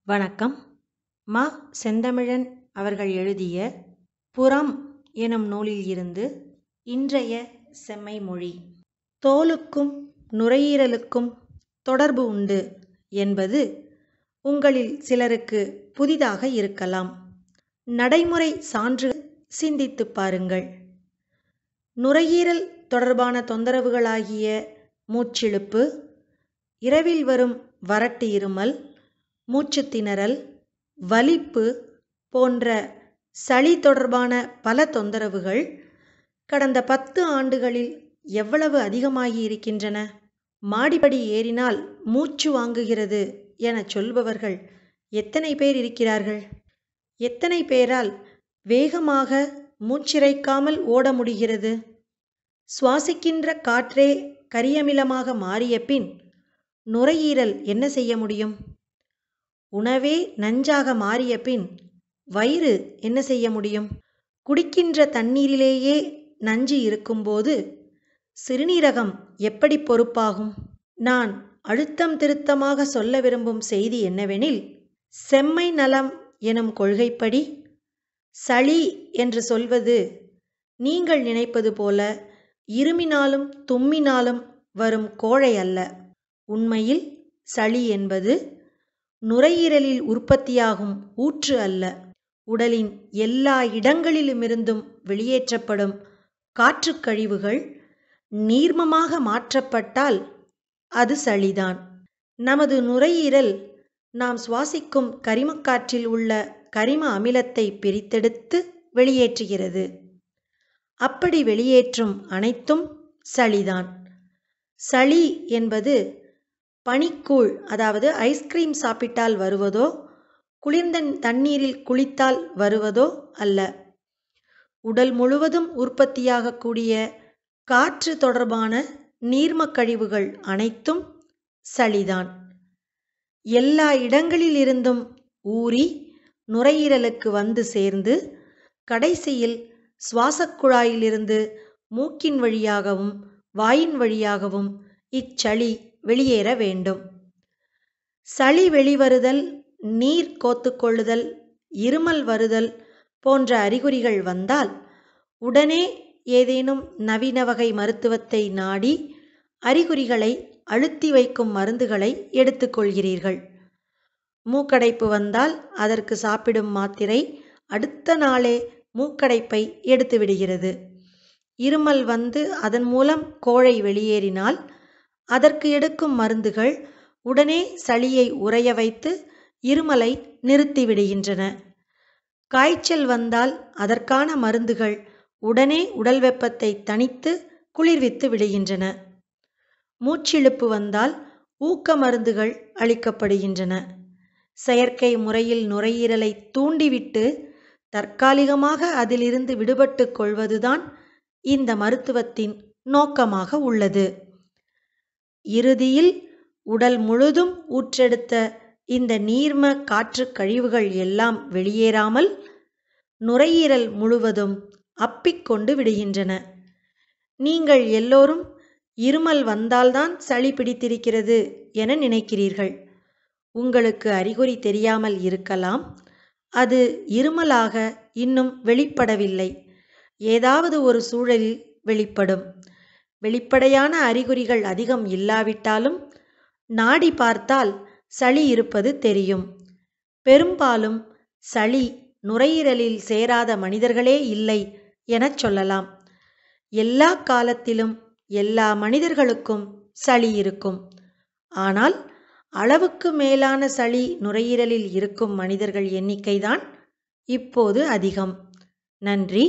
வணக்கம். மா. செந்தமிழன் அவர்கள் எழுதிய புறம் எனும் நூலில் இருந்து இன்றைய செம்மை மொழி. தோலுக்கும் நுரையீரலுக்கும் தொடர்பு உண்டு என்பது உங்களில் சிலருக்கு புதிதாக இருக்கலாம். நடைமுறை சான்று சிந்தித்துப் பாருங்கள். நுரையீரல் தொடர்பான தொந்தரவுகளாகிய மூச்சிழுப்பு, இரவில் வரும் வறட்டு இருமல், மூச்சுத் திணறல், வலிப்பு போன்ற சளி தொடர்பான பல தொந்தரவுகள் கடந்த 10 ஆண்டுகளில் எவ்வளவு அதிகமாகி இருக்கின்றன. மாடிப்படி ஏறினால் மூச்சு வாங்குகிறது எனச் சொல்பவர்கள் எத்தனை பேர் இருக்கிறார்கள்? எத்தனை பேரால் வேகமாக மூச்சிறைக்காமல் ஓட முடிகிறது? சுவாசிக்கின்ற காற்றே கரியமிலமாக மாறிய பின் நுரையீரல் என்ன செய்ய முடியும்? உணவே நஞ்சாக மாறிய பின் வயிறு என்ன செய்ய முடியும்? குடிக்கின்ற தண்ணீரிலேயே நஞ்சு இருக்கும்போது சிறுநீரகம் எப்படி பொறுப்பாகும்? நான் அழுத்தம் திருத்தமாக சொல்ல விரும்பும் செய்தி என்னவெனில், செம்மை நலம் எனும் கொள்கைப்படி சளி என்று சொல்வது நீங்கள் நினைப்பது போல இருமினாலும் தும்மினாலும் வரும் கோழை அல்ல. உண்மையில் சளி என்பது நுரையீரலில் உற்பத்தியாகும் ஊற்று அல்ல. உடலின் எல்லா இடங்களிலுமிருந்தும் வெளியேற்றப்படும் காற்றுக் கழிவுகள் நீர்மமாக மாற்றப்பட்டால் அது சளிதான். நமது நுரையீரல் நாம் சுவாசிக்கும் கரிமக்காற்றில் உள்ள கரிம அமிலத்தை பிரித்தெடுத்து வெளியேற்றுகிறது. அப்படி வெளியேற்றும் அனைத்தும் சளிதான். சளி என்பது பனிக்கூழ், அதாவது ஐஸ்கிரீம் சாப்பிட்டால் வருவதோ, குளிர்ந்த தண்ணீரில் குளித்தால் வருவதோ அல்ல. உடல் முழுவதும் உற்பத்தியாகக்கூடிய காற்று தொடர்பான நீர்மக் கழிவுகள் அனைத்தும் சளிதான். எல்லா இடங்களிலிருந்தும் ஊறி நுரையீரலுக்கு வந்து சேர்ந்து கடைசியில் சுவாசக்குழாயிலிருந்து மூக்கின் வழியாகவும் வாயின் வழியாகவும் இச்சளி வெளியேற வேண்டும். சளி வெளிவருதல், நீர் கோத்துக்கொள்ளுதல், இருமல் வருதல் போன்ற அறிகுறிகள் வந்தால் உடனே ஏதேனும் நவீன வகை மருத்துவத்தை நாடி அறிகுறிகளை அழுத்தி வைக்கும் மருந்துகளை எடுத்துக்கொள்கிறீர்கள். மூக்கடைப்பு வந்தால் அதற்கு சாப்பிடும் மாத்திரை அடுத்த நாளே மூக்கடைப்பை எடுத்து விடுகிறது. இருமல் வந்து அதன் மூலம் கோழை வெளியேறினால் அதற்கு எடுக்கும் மருந்துகள் உடனே சளியை உறைய வைத்து இருமலை நிறுத்திவிடுகின்றன. காய்ச்சல் வந்தால் அதற்கான மருந்துகள் உடனே உடல் வெப்பத்தை தணித்து குளிர்வித்து விடுகின்றன. மூச்சிழுப்பு வந்தால் ஊக்க மருந்துகள் அளிக்கப்படுகின்றன. செயற்கை முறையில் நுரையீரலை தூண்டிவிட்டு தற்காலிகமாக அதிலிருந்து விடுபட்டு கொள்வதுதான் இந்த மருத்துவத்தின் நோக்கமாக உள்ளது. இறுதியில் உடல் முழுதும் ஊற்றெடுத்த இந்த நீர்ம காற்றுக் கழிவுகள் எல்லாம் வெளியேறாமல் நுரையீரல் முழுவதும் அப்பிக்கொண்டு விடுகின்றன. நீங்கள் எல்லோரும் இருமல் வந்தால்தான் சளி பிடித்திருக்கிறது என நினைக்கிறீர்கள். உங்களுக்கு அறிகுறி தெரியாமல் இருக்கலாம். அது இருமலாக இன்னும் வெளிப்படவில்லை. ஏதாவது ஒரு சூழலில் வெளிப்படும். வெளிப்படையான அறிகுறிகள் அதிகம் இல்லாவிட்டாலும் நாடி பார்த்தால் சளி இருப்பது தெரியும். பெரும்பாலும் சளி நுரையீரலில் சேராத மனிதர்களே இல்லை எனச் சொல்லலாம். எல்லா காலத்திலும் எல்லா மனிதர்களுக்கும் சளி இருக்கும். ஆனால் அளவுக்கு மேலான சளி நுரையீரலில் இருக்கும் மனிதர்கள் எண்ணிக்கைதான் இப்போது அதிகம். நன்றி.